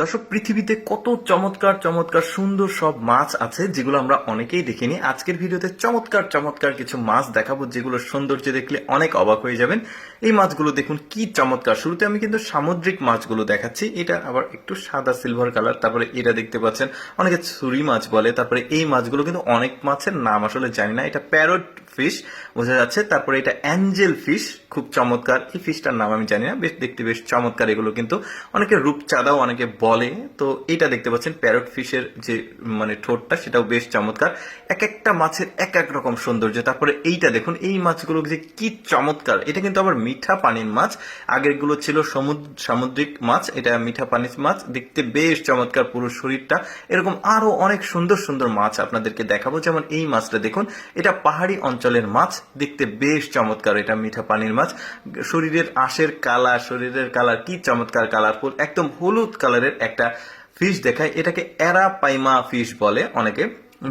দর্শক, পৃথিবীতে কত চমৎকার চমৎকার সুন্দর সব মাছ আছে যেগুলো আমরা অনেকেই দেখিনি। আজকের ভিডিওতে চমৎকার চমৎকার কিছু মাছ দেখাবো যেগুলো সৌন্দর্য দেখলে অনেক অবাক হয়ে যাবেন। এই মাছগুলো দেখুন কি চমৎকার। শুরুতে আমি কিন্তু সামুদ্রিক মাছগুলো দেখাচ্ছি, এটা আবার একটু সাদা সিলভার কালার। তারপরে এটা দেখতে পাচ্ছেন অনেকে ছুরি মাছ বলে। তারপরে এই মাছগুলো কিন্তু অনেক মাছের নাম আসলে জানি না। এটা প্যারট ফিশ বোঝা যাচ্ছে। তারপরে এটা অ্যাঞ্জেল ফিশ, খুব চমৎকার। এই ফিশটার নাম আমি জানি না, বেশ দেখতে বেশ চমৎকার। এগুলো কিন্তু অনেকে রূপচাঁদাও অনেকে বলে। তো এটা দেখতে পাচ্ছেন প্যারট ফিশের যে ঠোঁটটা, সেটাও বেশ চমৎকার। এক একটা মাছের এক এক রকম সৌন্দর্য। তারপরে এইটা দেখুন, এই মাছগুলো যে কি চমৎকার। এটা কিন্তু আবার মিঠা পানির মাছ। আগেরগুলো ছিল সামুদ্রিক মাছ, এটা মিঠা পানির মাছ। দেখতে বেশ চমৎকার পুরো শরীরটা। এরকম আরো অনেক সুন্দর সুন্দর মাছ আপনাদেরকে দেখাবো। যেমন এই মাছটা দেখুন, এটা পাহাড়ি অঞ্চলের মাছ, দেখতে বেশ চমৎকার। এটা মিঠা পানির মাছ। শরীরের শরীরের কালার কি চমৎকার, কালারফুল, একদম হলুদ কালারের একটা ফিশ দেখায়। এটাকে অ্যারাপাইমা ফিশ বলে অনেকে,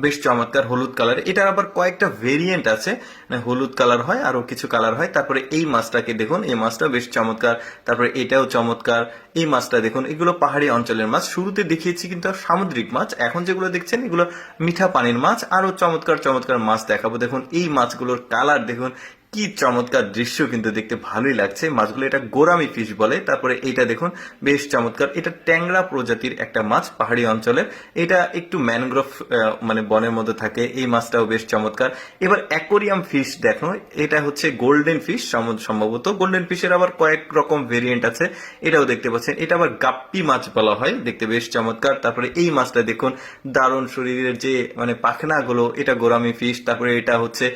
বেশ চমৎকার হলুদ কালার। এটার আবার কয়েকটা ভেরিয়েন্ট আছে, হলুদ কালার হয়, আরো কিছু কালার হয়। তারপরে এই মাছটাকে দেখুন, এই মাছটা বেশ চমৎকার। তারপরে এটাও চমৎকার। এই মাছটা দেখুন, এগুলো পাহাড়ি অঞ্চলের মাছ। শুরুতে দেখিয়েছি কিন্তু সামুদ্রিক মাছ, এখন যেগুলো দেখছেন এগুলো মিঠা পানির মাছ। আরো চমৎকার চমৎকার মাছ দেখাবো। দেখুন এই মাছগুলোর কালার দেখুন, কি চমৎকার দৃশ্য, কিন্তু দেখতে ভালোই লাগছে মাছগুলো। এটা গোরামি ফিশ বলে। তারপরে এইটা দেখুন, বেশ চমৎকার। এটা ট্যাংরা প্রজাতির একটা মাছ, পাহাড়ি অঞ্চলের। এটা একটু ম্যানগ্রোভ বনের মধ্যে থাকে। এই মাছটাও বেশ চমৎকার। এবার অ্যাকোরিয়াম ফিশ দেখো, এটা হচ্ছে গোল্ডেন ফিশ সম্ভবত। গোল্ডেন ফিশের আবার কয়েক রকম ভেরিয়েন্ট আছে, এটাও দেখতে পাচ্ছেন। এটা আবার গাপ্পি মাছ বলা হয়, দেখতে বেশ চমৎকার। তারপরে এই মাছটা দেখুন, দারুণ শরীরের যে পাখনাগুলো, এটা গোরামি ফিশ। তারপরে এটা হচ্ছে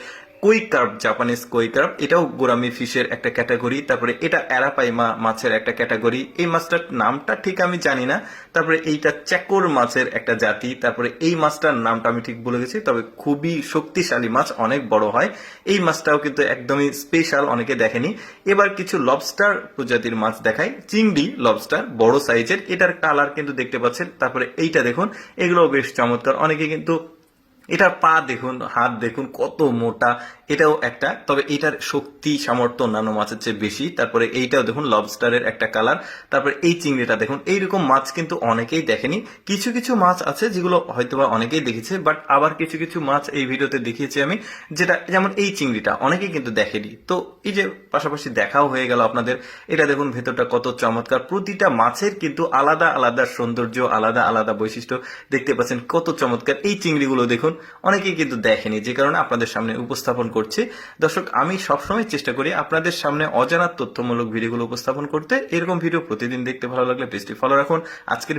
কই কার্প, জাপানিজ কই কার্প, এটাও গোরামি ফিশের একটা ক্যাটাগরি। তারপরে এটা অ্যারাপাইমা মাছের একটা ক্যাটাগরি। এই মাছটার নামটা ঠিক আমি জানি না। তারপরে এইটা চেকর মাছের একটা জাতি। তারপরে এই মাছটার নামটা আমি ঠিক ভুলে গেছি, তবে খুবই শক্তিশালী মাছ, অনেক বড় হয়। এই মাছটাও কিন্তু একদমই স্পেশাল, অনেকে দেখেনি। এবার কিছু লবস্টার প্রজাতির মাছ দেখাই। চিংড়ি লবস্টার, বড় সাইজের। এটার কালার কিন্তু দেখতে পাচ্ছেন। তারপরে এইটা দেখুন, এগুলোও বেশ চমৎকার। অনেকে কিন্তু এটার পা দেখুন, হাত দেখুন কত মোটা। এটাও একটা, তবে এটার শক্তি সামর্থ্য অন্যান্য মাছের চেয়ে বেশি। তারপরে এইটাও দেখুন লবস্টারের একটা কালার। তারপরে এই চিংড়িটা দেখুন। এইরকম মাছ কিন্তু অনেকেই দেখেনি। কিছু কিছু মাছ আছে যেগুলো হয়তোবা অনেকেই দেখেছে, বাট আবার কিছু কিছু মাছ এই ভিডিওতে দেখিয়েছি আমি, যেটা যেমন এই চিংড়িটা অনেকেই কিন্তু দেখেনি। তো এই যে পাশাপাশি দেখাও হয়ে গেল আপনাদের। এটা দেখুন ভেতরটা কত চমৎকার। প্রতিটা মাছের কিন্তু আলাদা আলাদা সৌন্দর্য, আলাদা আলাদা বৈশিষ্ট্য। দেখতে পাচ্ছেন কত চমৎকার। এই চিংড়িগুলো দেখুন, অনেকেই কিন্তু দেখেনি, যে কারণে আপনাদের সামনে উপস্থাপন করছি। দর্শক, আমি সবসময় চেষ্টা করি আপনাদের সামনে অজানা তথ্যমূলক ভিডিওগুলো উপস্থাপন করতে। এরকম ভিডিও প্রতিদিন দেখতে ভালো লাগলে পেজটি ফলো রাখুন। আজকের